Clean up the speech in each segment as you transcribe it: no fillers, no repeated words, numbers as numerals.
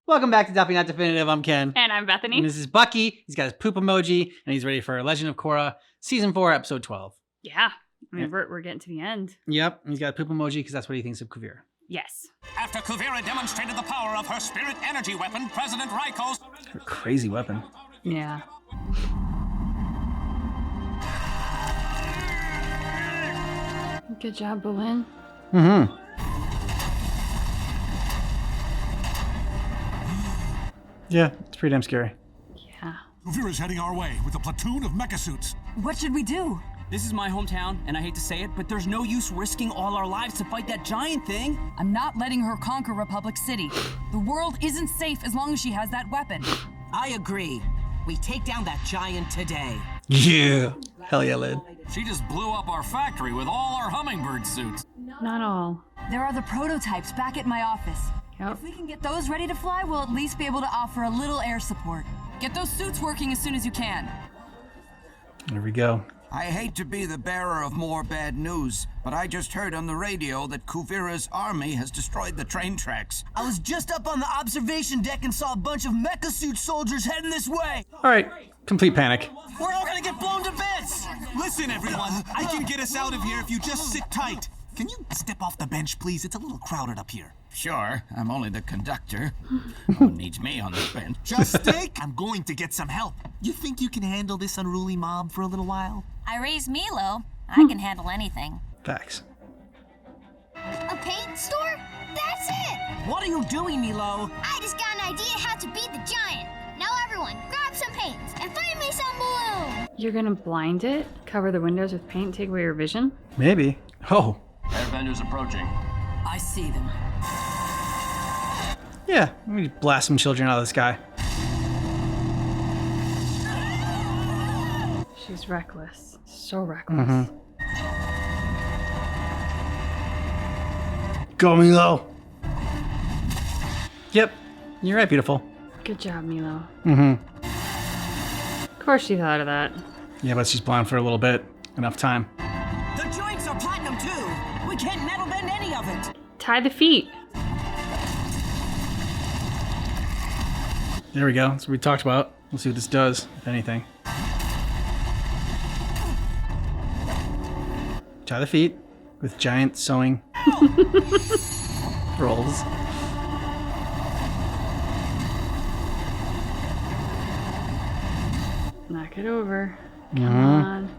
Welcome back to Definitely Not Definitive. I'm Ken. And I'm Bethany. And this is Bucky. He's got his poop emoji, and he's ready for Legend of Korra, Season 4, Episode 12. Yeah. I mean, we're getting to the end. Yep. He's got a poop emoji because that's what he thinks of Kuvira. Yes. After Kuvira demonstrated the power of her spirit energy weapon, President Raiko's... Her crazy weapon. Yeah. Good job, Bolin. Mm-hmm. Yeah, it's pretty damn scary. Yeah. Kuvira's heading our way with a platoon of mecha suits. What should we do? This is my hometown, and I hate to say it, but there's no use risking all our lives to fight that giant thing. I'm not letting her conquer Republic City. The world isn't safe as long as she has that weapon. I agree. We take down that giant today. Yeah. Hell yeah, Lid. She just blew up our factory with all our hummingbird suits. Not all. There are the prototypes back at my office. Yep. If we can get those ready to fly, we'll at least be able to offer a little air support. Get those suits working as soon as you can. There we go. I hate to be the bearer of more bad news, but I just heard on the radio that Kuvira's army has destroyed the train tracks. I was just up on the observation deck and saw a bunch of mecha suit soldiers heading this way. All right. Complete panic. We're all gonna get blown to bits. Listen, everyone. I can get us out of here if you just sit tight. Can you step off the bench, please? It's a little crowded up here. Sure, I'm only the conductor. No one needs me on the bench. Just think. I'm going to get some help. You think you can handle this unruly mob for a little while? I raised Milo. I can handle anything. Facts. A paint store? That's it! What are you doing, Milo? I just got an idea how to beat the giant. Now everyone, grab some paints and find me some balloons! You're gonna blind it? Cover the windows with paint, take away your vision? Maybe. Oh. Airbenders approaching. I see them. Yeah. Let me blast some children out of the sky. She's reckless. So reckless. Go, Milo. Yep. You're right, beautiful. Good job, Milo. Mm-hmm. Of course she thought of that. Yeah, but she's blind for a little bit. Enough time. The joints are platinum too. We can't metal bend any of it. Tie the feet. There we go. That's what we talked about. We'll see what this does, if anything. Tie the feet with giant sewing rolls. Knock it over. Come on.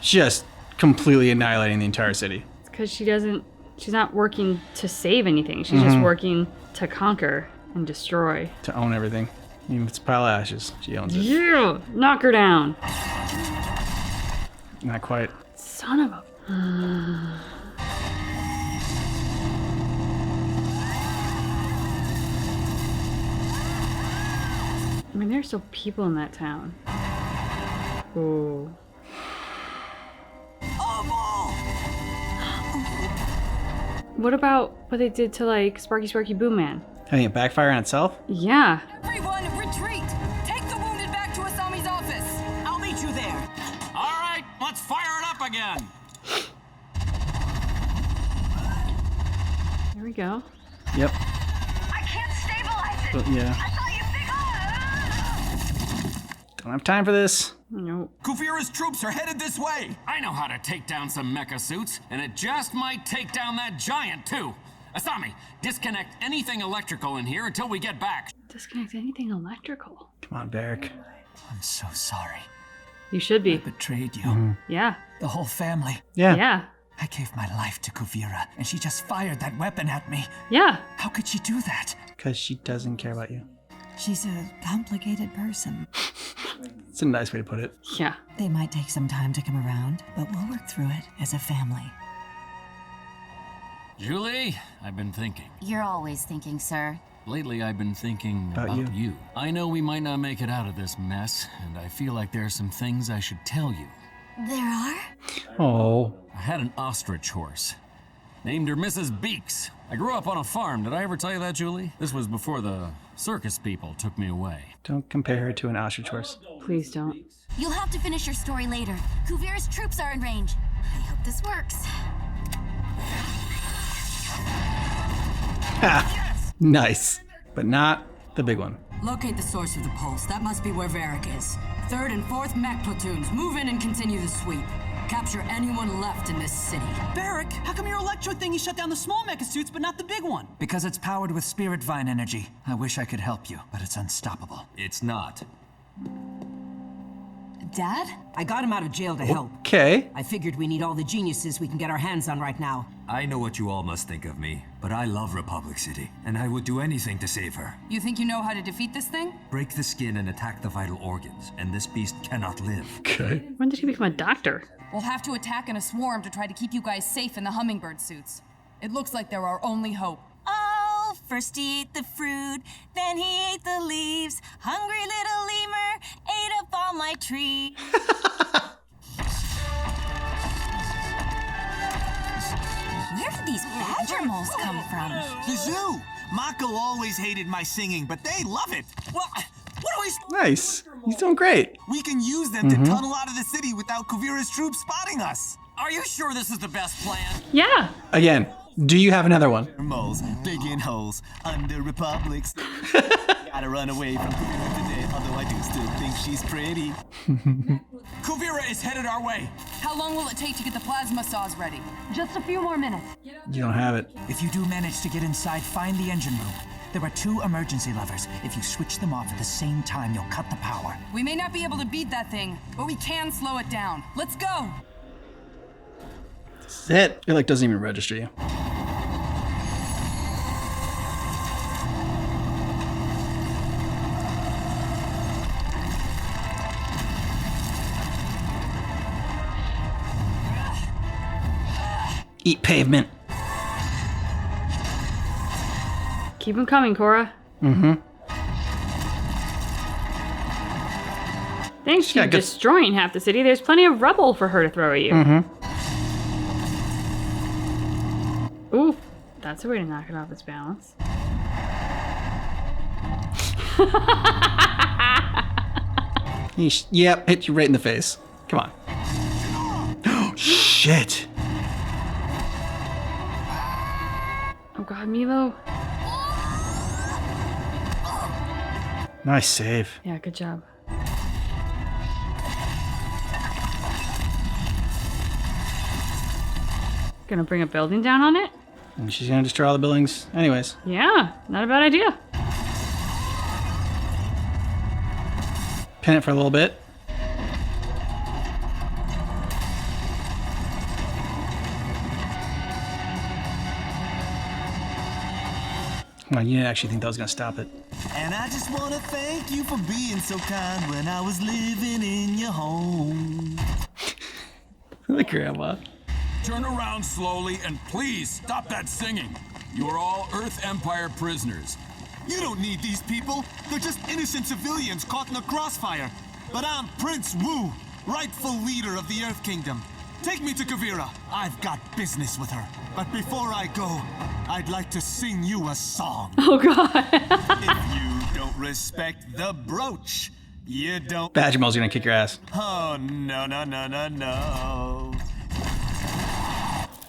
Just completely annihilating the entire city. It's because she's not working to save anything. She's just working to conquer and destroy. To own everything. Even if it's a pile of ashes, she owns it. Yeah! Knock her down. Not quite. Son of a... I mean, there's still people in that town. Oh. What about what they did to, like, Sparky Boom Man? Having it backfire on itself? Yeah. Everyone, retreat! Take the wounded back to Asami's office. I'll meet you there. All right, let's fire it up again. There we go. Yep. I can't stabilize it! But yeah. I thought you figured... Don't have time for this. Nope. Kuvira's troops are headed this way. I know how to take down some mecha suits, and it just might take down that giant, too. Asami, disconnect anything electrical in here until we get back. Disconnect anything electrical. Come on, Barrick. I'm so sorry. You should be. I betrayed you. Yeah. The whole family. Yeah. Yeah. I gave my life to Kuvira, and she just fired that weapon at me. Yeah. How could she do that? Because she doesn't care about you. She's a complicated person. It's a nice way to put it. Yeah. They might take some time to come around, but we'll work through it as a family. Julie, I've been thinking. You're always thinking, sir. Lately, I've been thinking About about you. you. I know we might not make it out of this mess, and I feel like there are some things I should tell you. There are? Oh. I had an ostrich horse. Named her Mrs. Beaks. I grew up on a farm. Did I ever tell you that, Julie? This was before the circus people took me away. Don't compare her to an ostrich horse. Please don't. You'll have to finish your story later. Kuvira's troops are in range. I hope this works. Ha! Nice. But not the big one. Locate the source of the pulse. That must be where Varric is. 3rd and 4th mech platoons, move in and continue the sweep. Capture anyone left in this city. Barrick, how come your electro thingy shut down the small mecha suits but not the big one? Because it's powered with spirit vine energy. I wish I could help you, but it's unstoppable. It's not. Dad? I got him out of jail to help. Okay. I figured we need all the geniuses we can get our hands on right now. I know what you all must think of me, but I love Republic City, and I would do anything to save her. You think you know how to defeat this thing? Break the skin and attack the vital organs, and this beast cannot live. Okay. When did he become a doctor? We'll have to attack in a swarm to try to keep you guys safe in the hummingbird suits. It looks like they're our only hope. Oh, first he ate the fruit, then he ate the leaves. Hungry little lemur ate up all my tree. Where did these badger moles come from? The zoo! Mako always hated my singing, but they love it. What are we... Nice. He's doing great. We can use them to tunnel out of the city without Kuvira's troops spotting us. Are you sure this is the best plan? Yeah. Again, do you have another one? Moles digging holes under republics. Gotta run away from Kuvira today, although I do still think she's pretty. Kuvira is headed our way. How long will it take to get the plasma saws ready? Just a few more minutes. You don't have it. If you do manage to get inside, find the engine room. There are 2 emergency levers. If you switch them off at the same time, you'll cut the power. We may not be able to beat that thing, but we can slow it down. Let's go! That's it. It like doesn't even register you. Eat pavement. Keep them coming, Korra. Thanks to Yeah, good. destroying half the city, there's plenty of rubble for her to throw at you. Ooh, that's a way to knock it off its balance. Yep, hit you right in the face. Come on. Shit. Oh god, Milo. Nice save. Yeah, good job. Gonna bring a building down on it? And she's gonna destroy all the buildings anyways. Yeah, not a bad idea. Pin it for a little bit. Come on, you didn't actually think that was gonna stop it. And I just wanna thank you for being so kind when I was living in your home. Like grandma. Turn around slowly and please stop that singing. You are all Earth Empire prisoners. You don't need these people. They're just innocent civilians caught in the crossfire. But I'm Prince Wu, rightful leader of the Earth Kingdom. Take me to Kuvira. I've got business with her. But before I go, I'd like to sing you a song. Oh god. If you don't respect the brooch, you don't... Badger Mole's gonna kick your ass. Oh, no, no, no, no, no.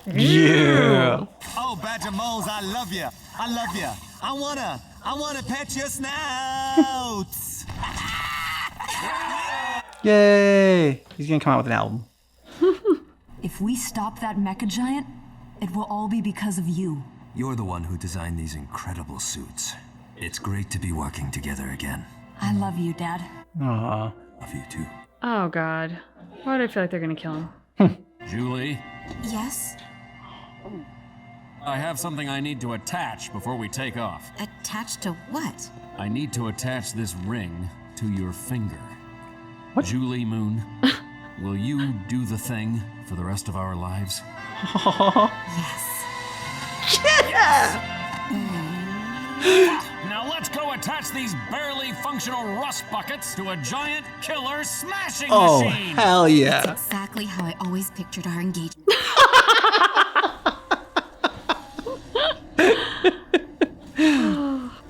Yeah. Oh, Badger Moles, I love you. I love you. I wanna pet your snouts. Yay. He's gonna come out with an album. If we stop that mecha giant, it will all be because of you. You're the one who designed these incredible suits. It's great to be working together again. I love you, Dad. Aw. Love you too. Oh god. Why do I feel like they're gonna kill him? Julie, Yes? I have something I need to attach before we take off. Attached to what? I need to attach this ring to your finger. What? Julie Moon, will you do the thing for the rest of our lives? Yes. Now let's go attach these barely functional rust buckets to a giant killer smashing Oh, machine! hell yeah. Exactly how I always pictured our engagement.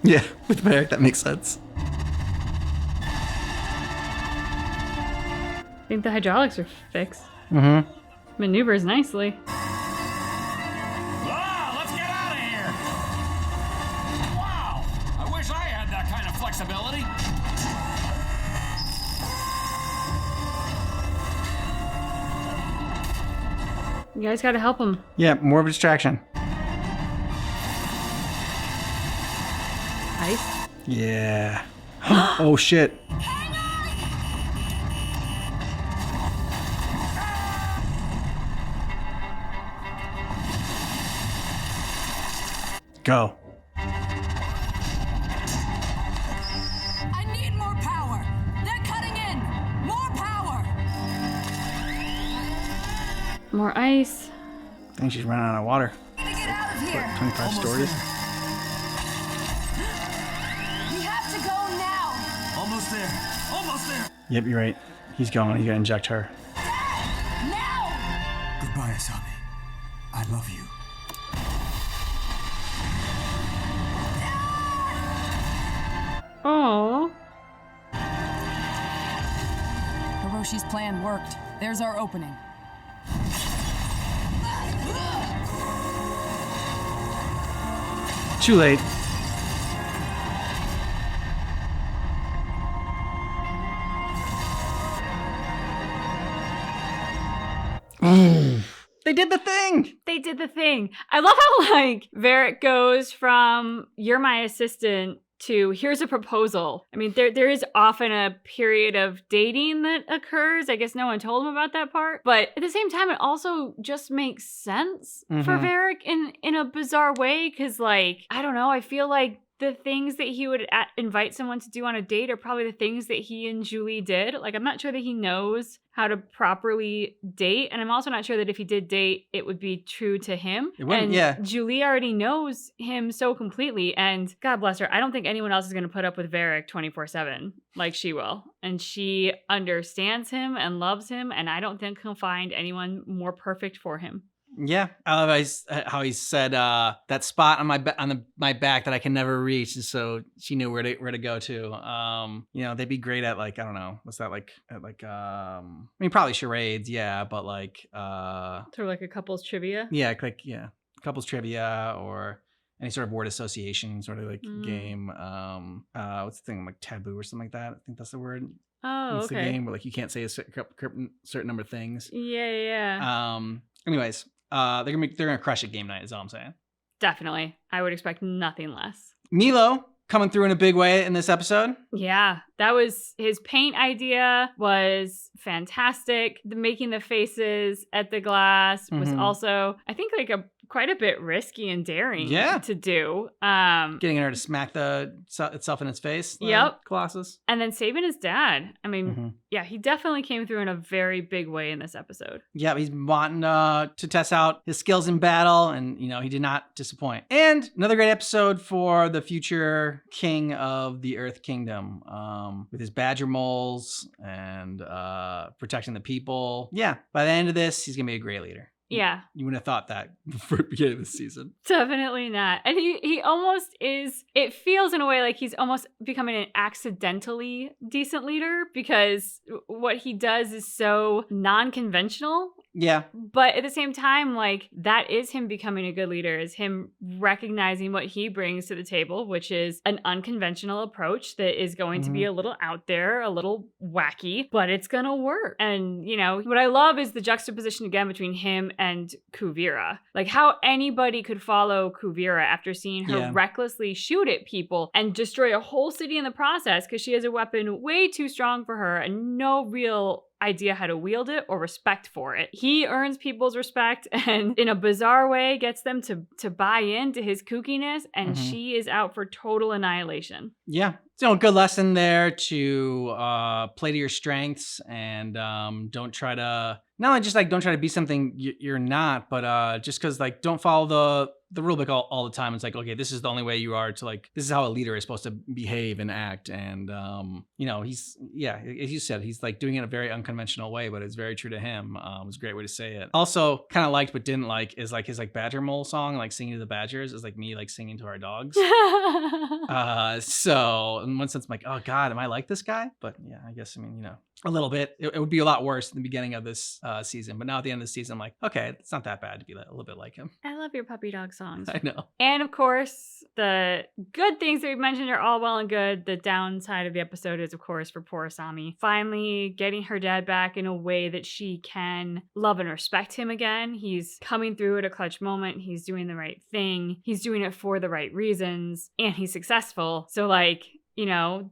Yeah, with Barrick, that makes sense. I think the hydraulics are fixed. Mm-hmm. Maneuvers nicely. You guys gotta help him. Yeah, more of a distraction. Ice? Yeah. Oh, shit. Go. I need more power. They're cutting in. More power. More ice. I think she's running out of water. Get out of here. 25 stories. We have to go now. Almost there. Almost there. Yep, you're right. He's going. He's gonna inject her. Now. Goodbye, Asami. I love you. Oh. Hiroshi's plan worked. There's our opening. Too late. They did the thing. They did the thing. I love how, like, Varric goes from, you're my assistant, to here's a proposal. I mean, there is often a period of dating that occurs. I guess no one told him about that part. But at the same time, it also just makes sense for Varric in a bizarre way. Because, like, I don't know, I feel like the things that he would invite someone to do on a date are probably the things that he and Julie did. Like, I'm not sure that he knows how to properly date. And I'm also not sure that if he did date, it would be true to him. It wouldn't, and yeah. Julie already knows him so completely. And God bless her, I don't think anyone else is going to put up with Varric 24/7 like she will. And she understands him and loves him. And I don't think he'll find anyone more perfect for him. Yeah, I love how he said that spot on my back that I can never reach, and so she knew where to go to. You know, they'd be great at, like, I don't know, what's that, like at like I mean, probably charades, yeah, but like sort of like a couple's trivia. Yeah, like couples trivia or any sort of word association sort of like game. What's the thing, like taboo or something like that? I think that's the word. Oh, it's okay. the game where like you can't say a certain number of things. Yeah. Anyways. They're gonna crush it game night, is all I'm saying. Definitely. I would expect nothing less. Milo coming through in a big way in this episode. Yeah, that was his paint idea was fantastic. Making the faces at the glass was also, I think, like quite a bit risky and daring to do. Getting her to smack itself in its face. Yep. Colossus. And then saving his dad. I mean, yeah, he definitely came through in a very big way in this episode. Yeah, he's wanting to test out his skills in battle, and, you know, he did not disappoint. And another great episode for the future king of the Earth Kingdom, with his badger moles and protecting the people. Yeah, by the end of this, he's going to be a great leader. Yeah. You wouldn't have thought that before the beginning of the season. Definitely not. And he almost is, it feels in a way like he's almost becoming an accidentally decent leader, because what he does is so non-conventional. Yeah. But at the same time, like, that is him becoming a good leader, is him recognizing what he brings to the table, which is an unconventional approach that is going to be a little out there, a little wacky, but it's going to work. And, you know, what I love is the juxtaposition again between him and Kuvira. Like, how anybody could follow Kuvira after seeing her recklessly shoot at people and destroy a whole city in the process because she has a weapon way too strong for her and no real idea how to wield it or respect for it. He earns people's respect and in a bizarre way gets them to buy into his kookiness, and she is out for total annihilation. Yeah. So a good lesson there to play to your strengths and don't try to, not only just like don't try to be something you're not, but just because like don't follow the rule book all the time. It's like, okay, this is the only way you are to, like, this is how a leader is supposed to behave and act. And, you know, he's, yeah, as you said, he's like doing it in a very unconventional way, but it's very true to him. It's a great way to say it. Also kind of liked, but didn't like is like his like badger mole song, like singing to the badgers is like me, like singing to our dogs. So in one sense, I'm like, oh God, am I like this guy? But yeah, I guess, I mean, you know, a little bit. It would be a lot worse in the beginning of this season, but now at the end of the season, I'm like, okay, it's not that bad to be a little bit like him. I love your puppy dog songs. I know. And of course, the good things that we mentioned are all well and good. The downside of the episode is, of course, for poor Asami finally getting her dad back in a way that she can love and respect him again. He's coming through at a clutch moment. He's doing the right thing. He's doing it for the right reasons, and he's successful. So like, you know,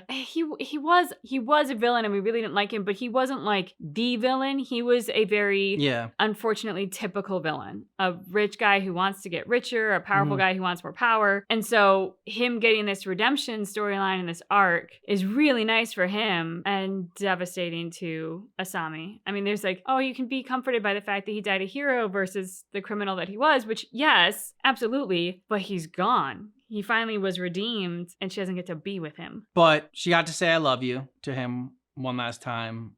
he was a villain and we really didn't like him, but he wasn't like the villain. He was a very unfortunately typical villain. A rich guy who wants to get richer, a powerful guy who wants more power. And so him getting this redemption storyline in this arc is really nice for him and devastating to Asami. I mean, there's like, oh, you can be comforted by the fact that he died a hero versus the criminal that he was, which yes, absolutely, but he's gone. He finally was redeemed and she doesn't get to be with him. But she got to say I love you to him one last time.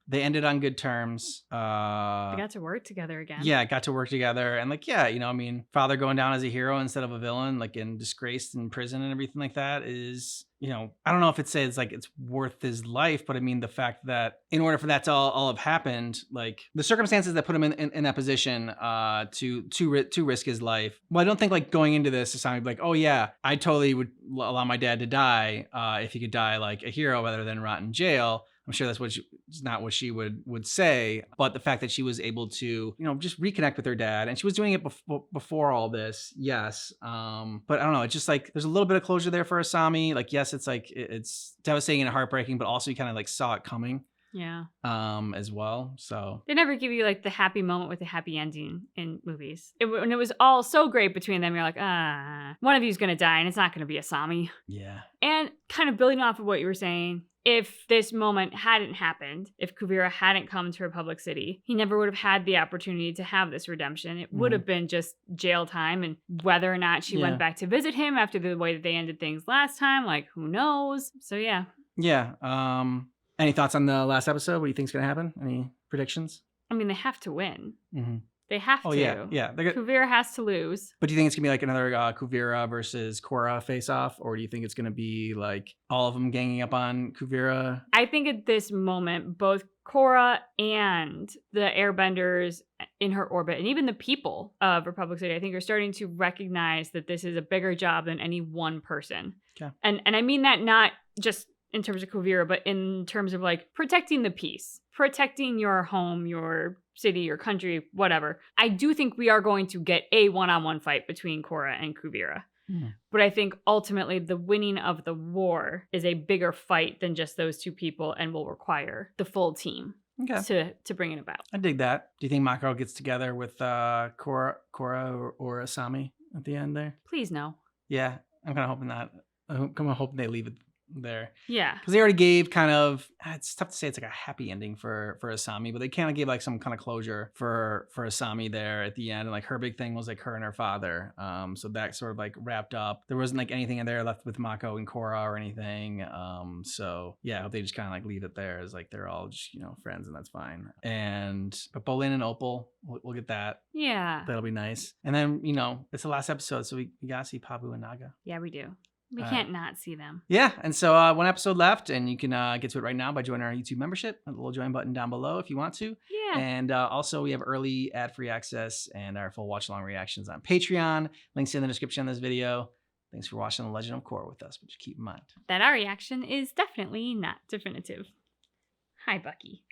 They ended on good terms. They got to work together again. Yeah, got to work together. And like, yeah, you know, I mean, father going down as a hero instead of a villain, like in disgraced in prison and everything like that is, you know, I don't know if it says like it's worth his life, but I mean, the fact that in order for that to all have happened, like the circumstances that put him in that position to risk his life. Well, I don't think like going into this, Asami would be like, oh yeah, I totally would allow my dad to die if he could die like a hero rather than rot in jail. I'm sure that's not what she would say, but the fact that she was able to, you know, just reconnect with her dad, and she was doing it before all this, yes. But I don't know, it's just like there's a little bit of closure there for Asami. Like, yes, it's like it's devastating and heartbreaking, but also you kind of like saw it coming. Yeah. As well. So they never give you like the happy moment with the happy ending in movies. And it was all so great between them. You're like, one of you's gonna die, and it's not gonna be Asami. Yeah. And kind of building off of what you were saying, if this moment hadn't happened, if Kuvira hadn't come to Republic City, he never would have had the opportunity to have this redemption. It would have been just jail time, and whether or not she went back to visit him after the way that they ended things last time, like who knows? So yeah. Yeah. Any thoughts on the last episode? What do you think's gonna happen? Any predictions? I mean, they have to win. Mm-hmm. They have to. Yeah. Kuvira has to lose. But do you think it's gonna be like another Kuvira versus Korra face-off, or do you think it's gonna be like all of them ganging up on Kuvira? I think at this moment, both Korra and the Airbenders in her orbit, and even the people of Republic City, I think are starting to recognize that this is a bigger job than any one person. Okay. And I mean that not just in terms of Kuvira, but in terms of like protecting the peace, protecting your home, your city, your country, whatever. I do think we are going to get a one-on-one fight between Korra and Kuvira. But I think ultimately the winning of the war is a bigger fight than just those two people and will require the full team to bring it about. I dig that. Do you think Mako gets together with Korra or Asami at the end there? Please no. Yeah, I'm kind of hoping that. I'm kind of hoping they leave it there. Yeah. Because they already gave kind of, it's tough to say it's like a happy ending for Asami, but they kind of gave like some kind of closure for Asami there at the end. And like her big thing was like her and her father. So that sort of like wrapped up. There wasn't like anything in there left with Mako and Korra or anything. So yeah, I hope they just kind of like leave it there as like they're all just, you know, friends, and that's fine. But Bolin and Opal, we'll get that. Yeah. That'll be nice. And then, you know, it's the last episode, so we gotta see Pabu and Naga. Yeah, we do. We can't not see them. Yeah, and so one episode left, and you can get to it right now by joining our YouTube membership. The little join button down below if you want to. Yeah. And also, we have early ad-free access and our full watch-along reactions on Patreon. Links in the description of this video. Thanks for watching The Legend of Korra with us, but just keep in mind that our reaction is definitely not definitive. Hi, Bucky.